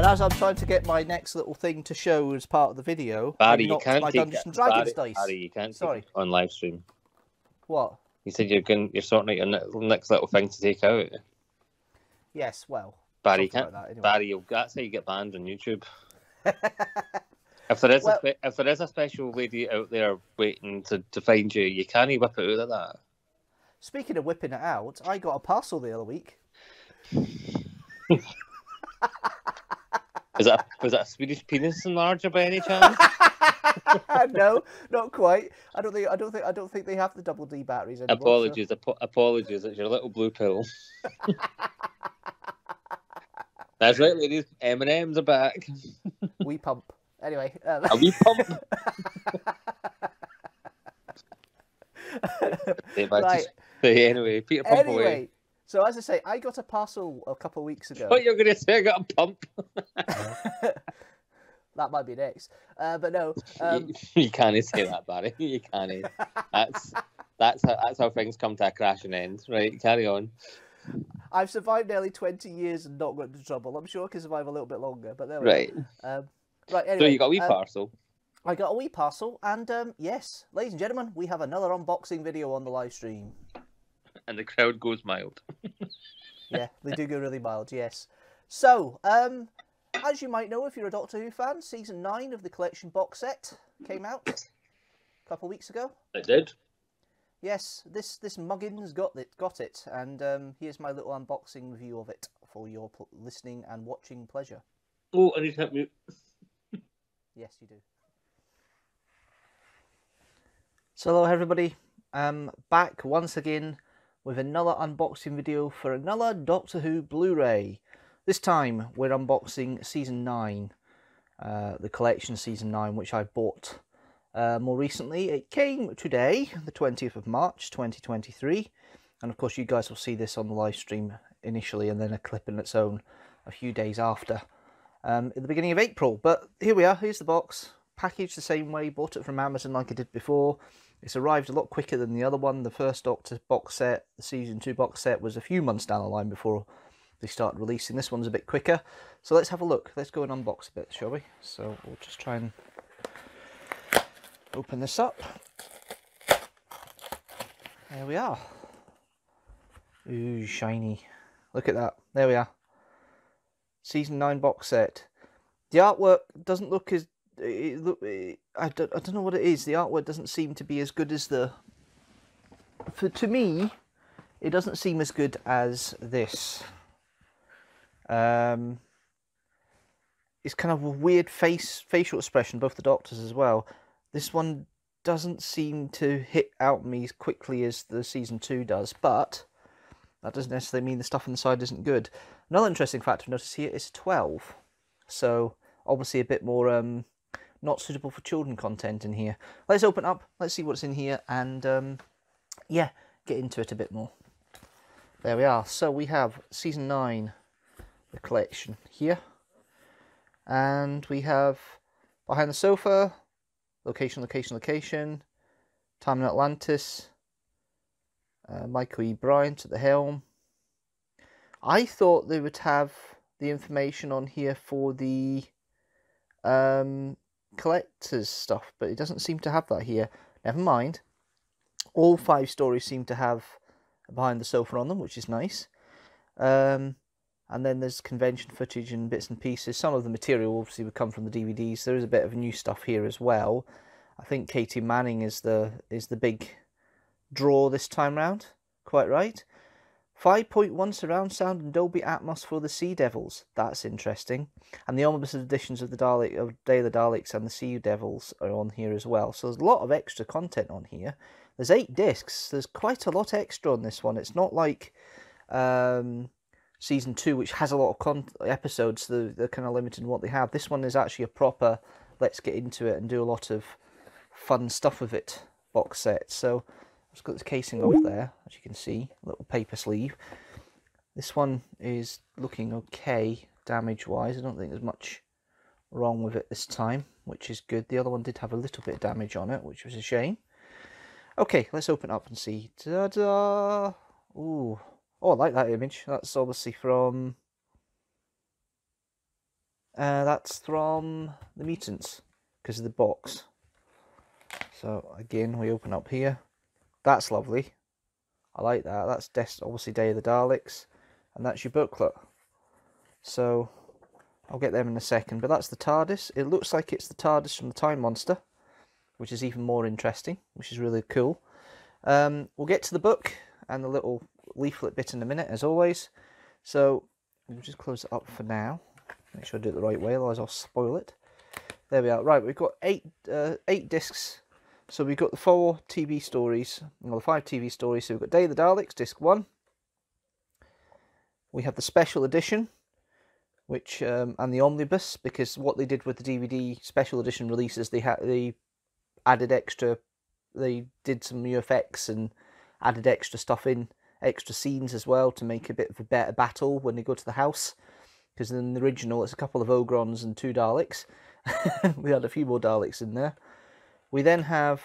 as I'm trying to get my next little thing to show as part of the video, Barry, I you knocked can't my take Dungeons it. and Dragons Barry, dice. Barry, you can't Sorry. take it on live stream. What? You said you're sorting out your next little thing to take out. Yes, well, Barry, you like can't. that, anyway. Barry, that's how you get banned on YouTube. If there is a special lady out there waiting to find you, you can't whip it out of that. Speaking of whipping it out, I got a parcel the other week. Was that a Swedish penis enlarger by any chance? No, not quite. I don't think they have the double D batteries anymore. Apologies, so. Apologies. It's your little blue pill. That's right, ladies. M&M's are back. We pump. Anyway. A wee pump. Right. Anyway, Peter Pump away. So as I say, I got a parcel a couple of weeks ago. What you're going to say? I got a pump. That might be next, but no. You can't say that, Barry. You can't. That's how things come to a crashing end. Right, carry on. I've survived nearly 20 years and not got into trouble. I'm sure I can survive a little bit longer, but there we go. Right, anyway. So you got a wee parcel. I got a wee parcel, and yes, ladies and gentlemen, we have another unboxing video on the live stream. And the crowd goes mild. Yeah, they do go really mild, yes. So, as you might know, if you're a Doctor Who fan, Season 9 of the collection box set came out a couple of weeks ago. It did. Yes, this muggin's got it, and here's my little unboxing review of it for your listening and watching pleasure. Oh, I need to help you. Yes, you do. So hello everybody, I'm back once again with another unboxing video for another Doctor Who Blu-ray. This time we're unboxing Season 9, the collection Season 9, which I bought more recently. It came today, the 20th of March 2023, and of course you guys will see this on the live stream initially and then a clip in its own a few days after, at the beginning of April. But here we are, here's the box, packaged the same way, bought it from Amazon like I did before. It's arrived a lot quicker than the other one. The first Doctor box set, the Season 2 box set, was a few months down the line before they started releasing. This one's a bit quicker. So let's have a look. Let's go and unbox a bit, shall we? So we'll just try and open this up. There we are. Ooh, shiny. Look at that. There we are. Season 9 box set. The artwork doesn't look as... I don't know what it is. The artwork doesn't seem to be as good as the... To me, it doesn't seem as good as this. It's kind of a weird facial expression, both the Doctors as well. This one doesn't seem to hit out me as quickly as the Season 2 does, but that doesn't necessarily mean the stuff on the side isn't good. Another interesting fact to notice here is 12. So, obviously a bit more... not suitable for children content in here. Let's open up, let's see what's in here, and yeah, get into it a bit more. There we are. So we have Season 9, the collection here, and we have Behind the Sofa, Location, Location, Location, Time in Atlantis, Michael E. Bryant at the helm. I thought they would have the information on here for the collector's stuff, but it doesn't seem to have that here. Never mind. All 5 stories seem to have Behind the Sofa on them, which is nice. And then there's convention footage and bits and pieces. Some of the material obviously would come from the DVDs. There is a bit of new stuff here as well. I think Katie Manning is the big draw this time round. Quite right. 5.1 surround sound and Dolby Atmos for the Sea Devils. That's interesting. And the omnibus editions of the Day of the Daleks and the Sea Devils are on here as well. So there's a lot of extra content on here. There's 8 discs. There's quite a lot extra on this one. It's not like Season 2, which has a lot of episodes. They're kind of limited in what they have. This one is actually a proper, let's get into it and do a lot of fun stuff with it box set. So it's got this casing off there, as you can see, a little paper sleeve. This one is looking okay, damage-wise. I don't think there's much wrong with it this time, which is good. The other one did have a little bit of damage on it, which was a shame. Okay, let's open it up and see. Ta-da! Ooh. Oh, I like that image. That's obviously from That's from the Mutants, because of the box. So again, we open up here. That's lovely. I like that. That's obviously Day of the Daleks, and that's your booklet. So I'll get them in a second. But that's the TARDIS. It looks like it's the TARDIS from the Time Monster, which is even more interesting, which is really cool. We'll get to the book and the little leaflet bit in a minute, as always. So we'll just close it up for now. Make sure I do it the right way, otherwise I'll spoil it. There we are. Right, we've got eight discs. So we've got the 4 TV stories, well, the 5 TV stories. So we've got Day of the Daleks, disc 1. We have the special edition, which and the omnibus, because what they did with the DVD special edition releases, they added extra. They did some new effects and added extra stuff in, extra scenes as well, to make a bit of a better battle when they go to the house. Because in the original, it's a couple of Ogrons and 2 Daleks. We had a few more Daleks in there. We then have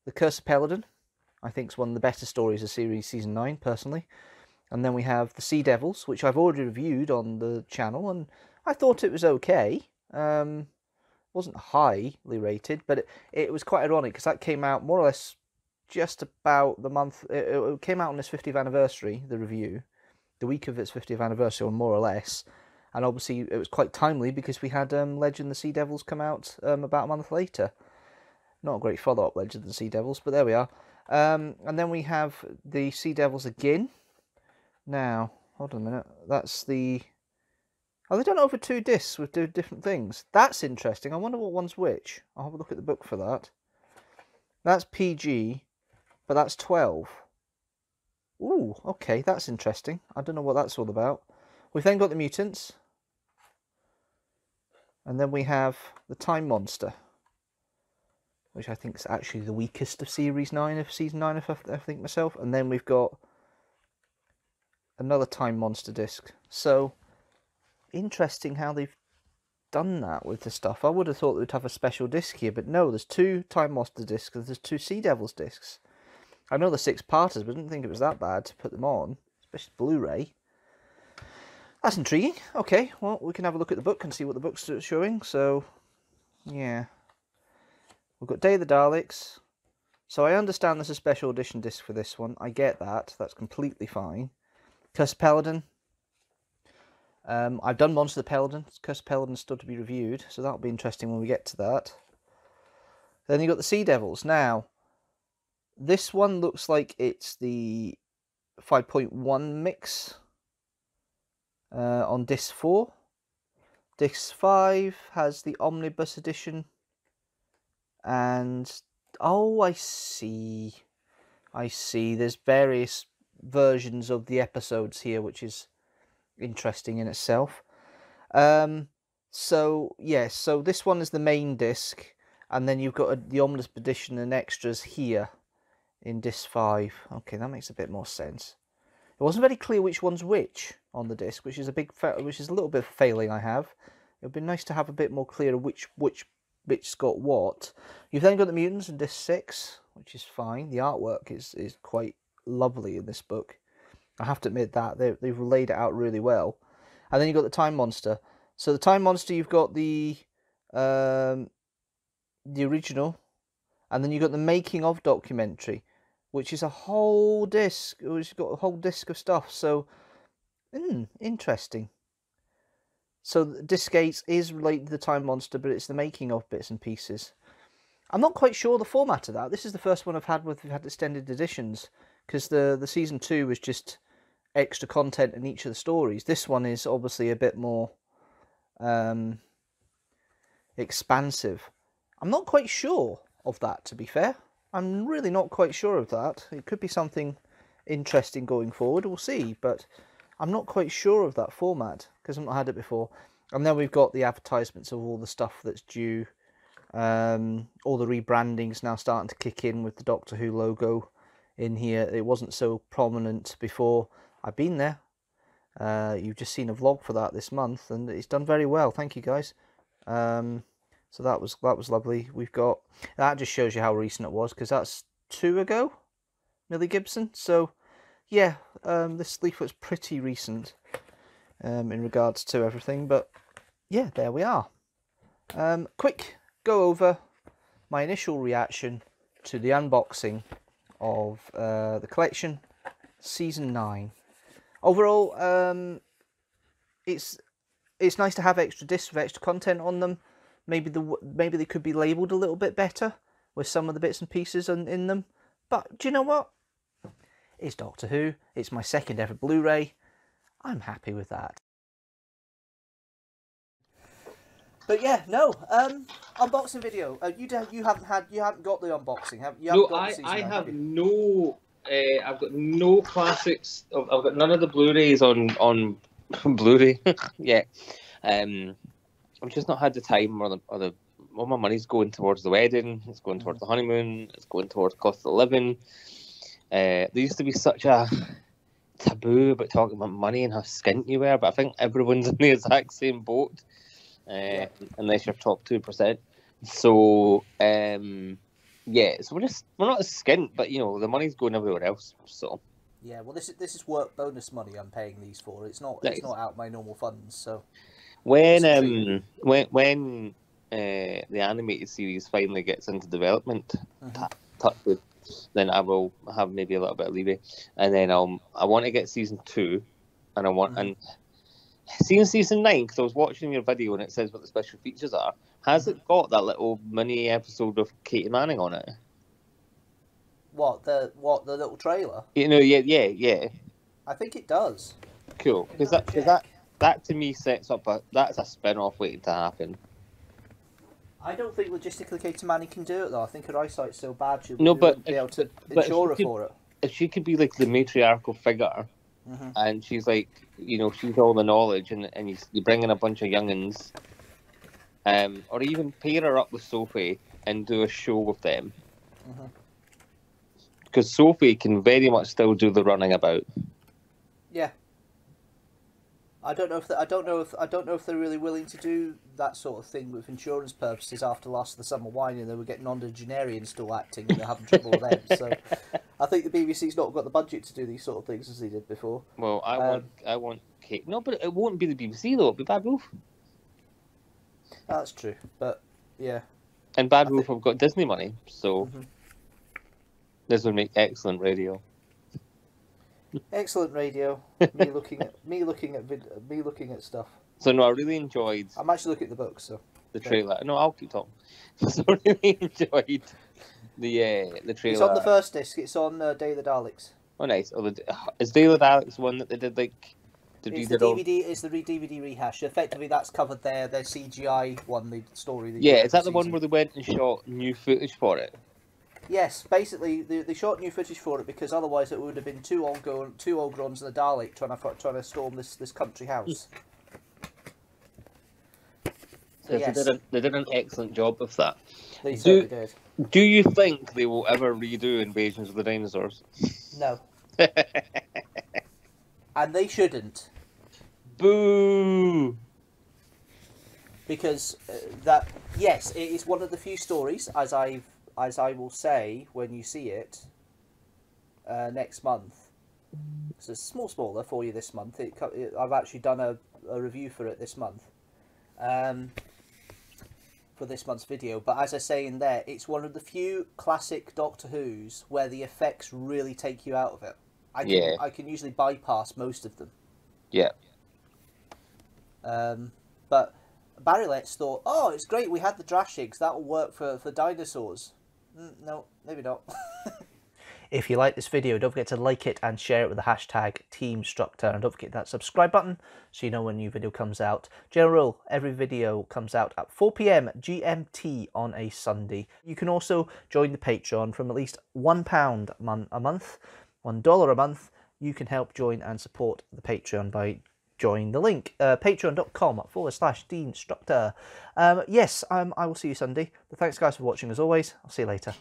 The Curse of Peladon. I think it's one of the better stories of series season 9, personally. And then we have The Sea Devils, which I've already reviewed on the channel, and I thought it was okay. Wasn't highly rated, but it was quite ironic, because that came out more or less just about the month. It came out on its 50th anniversary, the review, the week of its 50th anniversary, or more or less. And obviously it was quite timely, because we had Legend of the Sea Devils come out about a month later. Not a great follow-up, Legend of the Sea Devils, but there we are. And then we have the Sea Devils again. Now, hold on a minute. That's the... Oh, they done it over 2 discs with different things. That's interesting. I wonder what one's which. I'll have a look at the book for that. That's PG, but that's 12. Ooh, okay, that's interesting. I don't know what that's all about. We've then got the Mutants. And then we have the Time Monster, which I think is actually the weakest of series 9, of season 9, if I think myself. And then we've got another Time Monster disc. So, interesting how they've done that with the stuff. I would have thought they'd have a special disc here, but no, there's 2 Time Monster discs, and there's 2 Sea Devils discs. I know the 6-parters, but I didn't think it was that bad to put them on, especially Blu-ray. That's intriguing. Okay, well, we can have a look at the book and see what the book's showing. So, yeah. We've got Day of the Daleks. So I understand there's a special edition disc for this one. I get that. That's completely fine. Curse of Peladon. I've done Monster of the Peladon. Curse of Peladon's still to be reviewed, so that'll be interesting when we get to that. Then you've got the Sea Devils. Now, this one looks like it's the 5.1 mix on disc 4. Disc 5 has the omnibus edition. And, oh, I see. There's various versions of the episodes here, which is interesting in itself. So yes, so this one is the main disc, and then you've got the omnibus edition and extras here in disc 5. Okay, that makes a bit more sense. It wasn't very clear which one's which on the disc, which is a little bit of a failing I have. It would be nice to have a bit more clear which bit's got what. You've then got the Mutants in disc 6, which is fine. The artwork is quite lovely in this book. I have to admit that they've laid it out really well. And then you've got the Time Monster. So the Time Monster, you've got the original, and then you've got the making of documentary, which is a whole disc. It's got a whole disc of stuff. So interesting. So disc 8 is related to the Time Monster, but it's the making of bits and pieces. I'm not quite sure the format of that. This is the first one I've had we've had extended editions, because the season 2 was just extra content in each of the stories. This one is obviously a bit more expansive. I'm not quite sure of that, to be fair. I'm really not quite sure of that. It could be something interesting going forward. We'll see, but I'm not quite sure of that format, because I've not had it before. And then we've got the advertisements of all the stuff that's due. All the rebranding's now starting to kick in with the Doctor Who logo in here. It wasn't so prominent before. I've been there. You've just seen a vlog for that this month, and it's done very well. Thank you, guys. So that was lovely. We've got that. Just shows you how recent it was, because that's 2 ago, Millie Gibson. So yeah, this leaflet's pretty recent in regards to everything, but yeah, there we are. Quick go over my initial reaction to the unboxing of the collection, Season 9. Overall, it's nice to have extra discs with extra content on them. Maybe they could be labelled a little bit better with some of the bits and pieces in them. But do you know what? It's Doctor Who. It's my second ever Blu-ray. I'm happy with that. But yeah, no. Unboxing video. You haven't got the unboxing, have you? No, I have no. I've got no classics. I've got none of the Blu-rays on Blu-ray. Yeah. I've just not had the time or the all my money's going towards the wedding. It's going towards the honeymoon. It's going towards cost of living. There used to be such a taboo about talking about money and how skint you were, but I think everyone's in the exact same boat, unless you're top 2%. So yeah, so we're not as skint, but you know the money's going everywhere else. So yeah, well this is work bonus money I'm paying these for. It's not out my normal funds. So when the animated series finally gets into development, touch wood, then I will have maybe a little bit of leeway, and then I want to get season 2, and I want and season 9, because I was watching your video and it says what the special features are. Has it got that little mini episode of Katie Manning on it? What the little trailer? You know, yeah. I think it does. Cool, because that to me sets up that's a spin-off waiting to happen. I don't think logistically Katie Manning can do it though. I think her eyesight's so bad she'll be able to insure her for it. If she could be like the matriarchal figure, and she's like, you know, she's all the knowledge, and you bring in a bunch of youngins, or even pair her up with Sophie and do a show with them, because Sophie can very much still do the running about. Yeah. I don't know if they're really willing to do that sort of thing with insurance purposes after Last of the Summer Wine, and they were getting nonagenarians still acting and they're having trouble with them. So I think the BBC's not got the budget to do these sort of things as they did before. Well, I want Kate. No, but it won't be the BBC though. It'll be Bad Wolf. That's true, but yeah. And Bad Wolf have got Disney money, so this would make excellent radio. Excellent radio. me looking at stuff. So no, I really enjoyed. I'm actually looking at the book, so the trailer. No, I'll keep talking. So I really enjoyed the trailer. It's on the first disc. It's on Day of the Daleks. Oh, nice. Oh, is Day of the Daleks one that they did like? It's the DVD. It's the DVD rehash. Effectively, that's covered their CGI one, the story. Yeah, is that the one where they went and shot new footage for it? Yes, basically they shot new footage for it because otherwise it would have been two Ogrons and a Dalek trying to storm this country house. So yes. They did an excellent job of that. They certainly did. Do you think they will ever redo Invasions of the Dinosaurs? No. And they shouldn't. Boo! Because yes, it is one of the few stories, as I will say when you see it next month. So it's a small spoiler for you this month. I've actually done a review for it this month, for this month's video. But as I say in there, it's one of the few classic Doctor Who's where the effects really take you out of it. I can usually bypass most of them. Yeah. But Barry Letts thought, oh, it's great, we had the Drashigs, that'll work for dinosaurs. No, maybe not. If you like this video, don't forget to like it and share it with the hashtag teamstructor, and don't forget that subscribe button so you know when a new video comes out. General rule, every video comes out at 4 PM GMT on a Sunday. You can also join the Patreon from at least £1 a month, $1 a month. You can help join and support the Patreon by join the link, patreon.com/deanstructor. Yes, I will see you Sunday. But thanks guys for watching as always. I'll see you later.